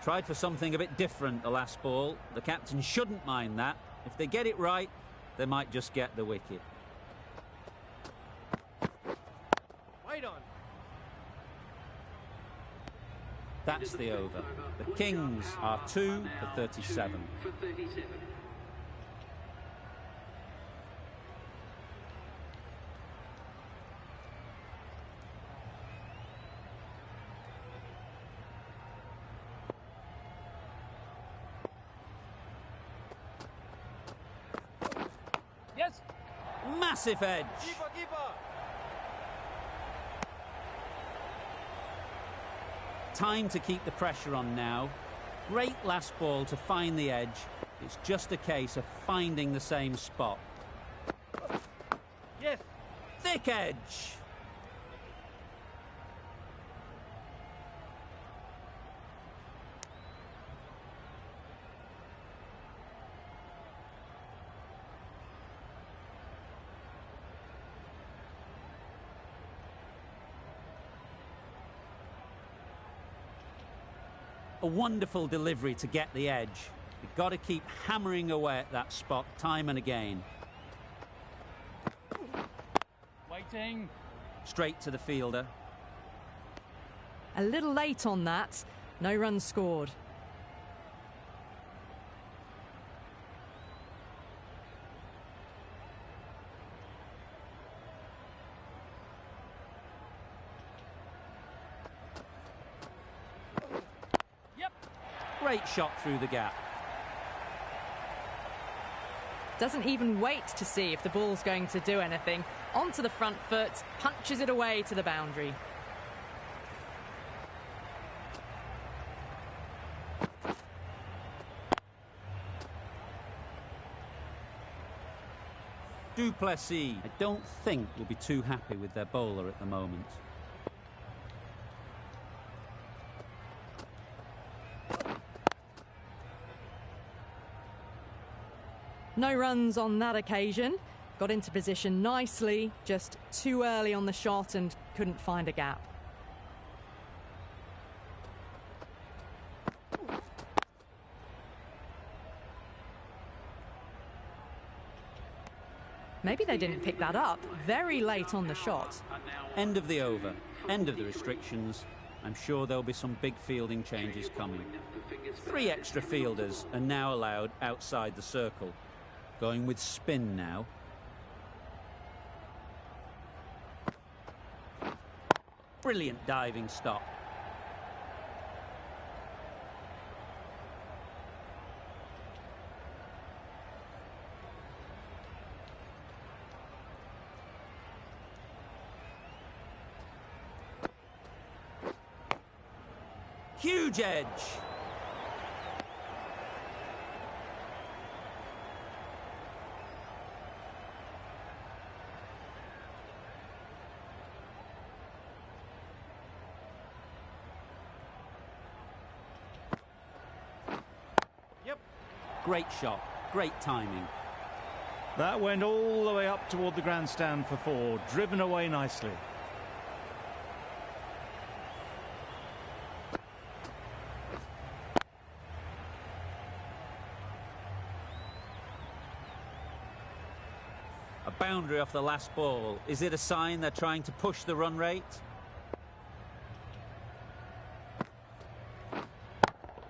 Tried for something a bit different the last ball. The captain shouldn't mind that. If they get it right, they might just get the wicket. Wait on. That's the over. The Kings are 2 for 37. Yes. Massive edge. Keeper, keeper. Time to keep the pressure on now. Great last ball to find the edge. It's just a case of finding the same spot. Yes. Thick edge. A wonderful delivery to get the edge. You've got to keep hammering away at that spot time and again. Waiting. Straight to the fielder. A little late on that. No runs scored. Yep. Great shot through the gap. Doesn't even wait to see if the ball's going to do anything. Onto the front foot, punches it away to the boundary. Du Plessis, I don't think, will be too happy with their bowler at the moment. No runs on that occasion. Got into position nicely, just too early on the shot and couldn't find a gap. Maybe they didn't pick that up very late on the shot. End of the over, end of the restrictions. I'm sure there'll be some big fielding changes coming. 3 extra fielders are now allowed outside the circle. Going with spin now. Brilliant diving stop. Huge edge. Yep. Great shot, great timing. That went all the way up toward the grandstand for 4, driven away nicely. A boundary off the last ball. Is it a sign they're trying to push the run rate?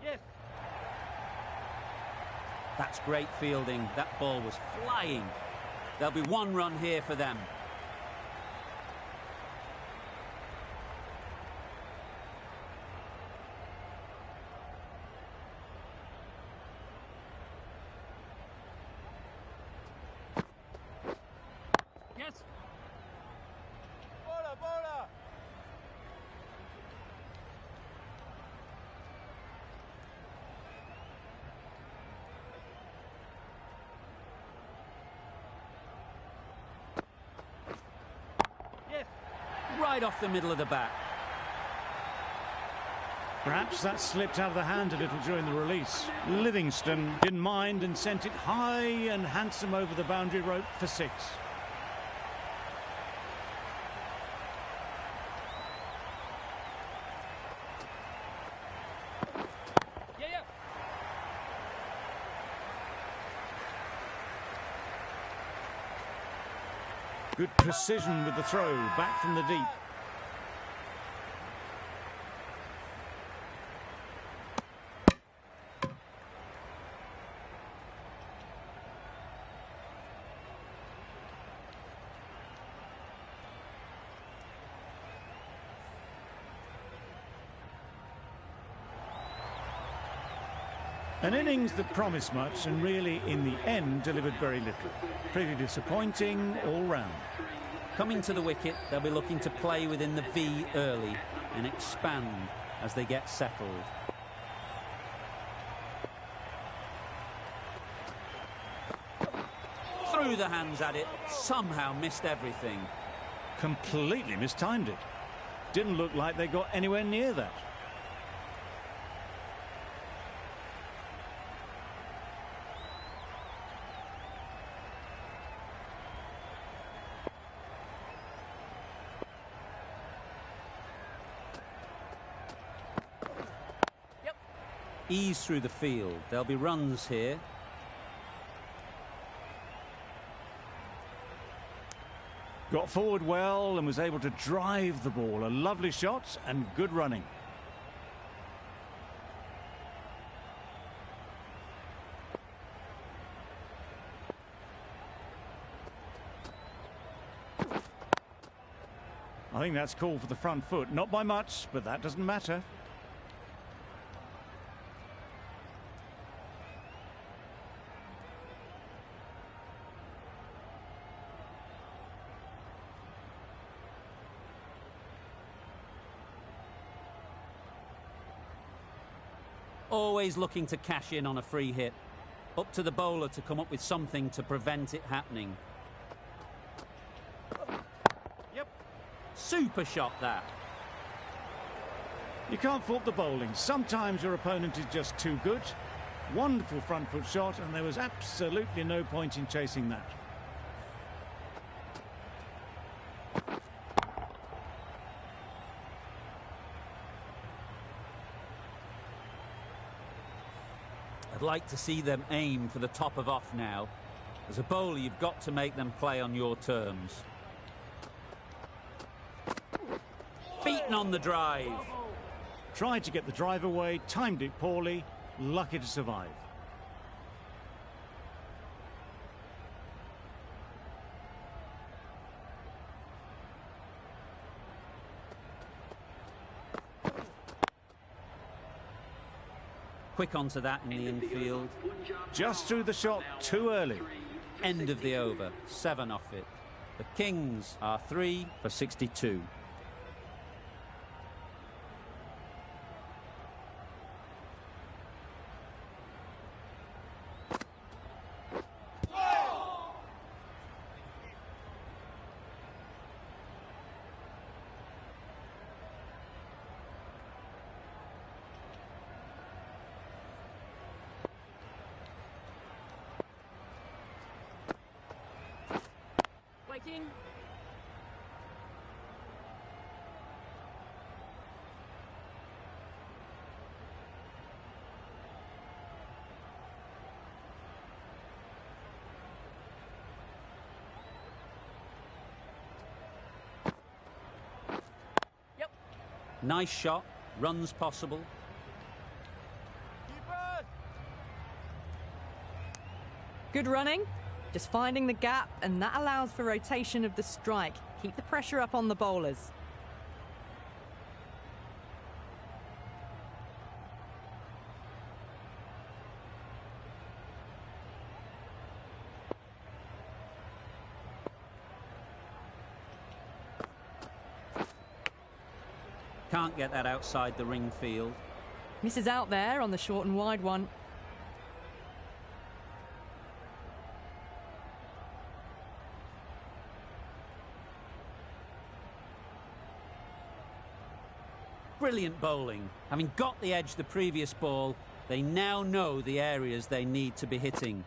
Yes. That's great fielding. That ball was flying. There'll be 1 run here for them. Yes. Bola, bola. Yes. Right off the middle of the bat. Perhaps that slipped out of the hand a little during the release. Livingston didn't mind and sent it high and handsome over the boundary rope for 6. Yeah, yeah. Good precision with the throw back from the deep. An innings that promised much and really, in the end, delivered very little. Pretty disappointing all round. Coming to the wicket, they'll be looking to play within the V early and expand as they get settled. Threw the hands at it, somehow missed everything. Completely mistimed it. Didn't look like they got anywhere near that. Ease through the field. There'll be runs here. Got forward well and was able to drive the ball. A lovely shot and good running. I think that's called for the front foot. Not by much, but that doesn't matter. Always looking to cash in on a free hit. Up to the bowler to come up with something to prevent it happening. Yep. Super shot that. You can't fault the bowling. Sometimes your opponent is just too good. Wonderful front foot shot, and there was absolutely no point in chasing that. I'd like to see them aim for the top of off now. As a bowler, you've got to make them play on your terms. Beaten on the drive. Tried to get the drive away, timed it poorly, lucky to survive. Quick onto that in the infield. Just threw the shot too early. End of the over, 7 off it. The Kings are 3 for 62. Waking. Yep. Nice shot, runs possible. Keeper. Good running. Just finding the gap, and that allows for rotation of the strike. Keep the pressure up on the bowlers. Can't get that outside the ring field. Misses out there on the short and wide one. Brilliant bowling. Having got the edge the previous ball, they now know the areas they need to be hitting.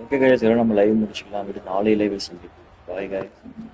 Okay guys, இதெல்லாம் நம்ம live முடிச்சுக்கலாம். நாளை லைவில் சந்திப்போம். Bye guys.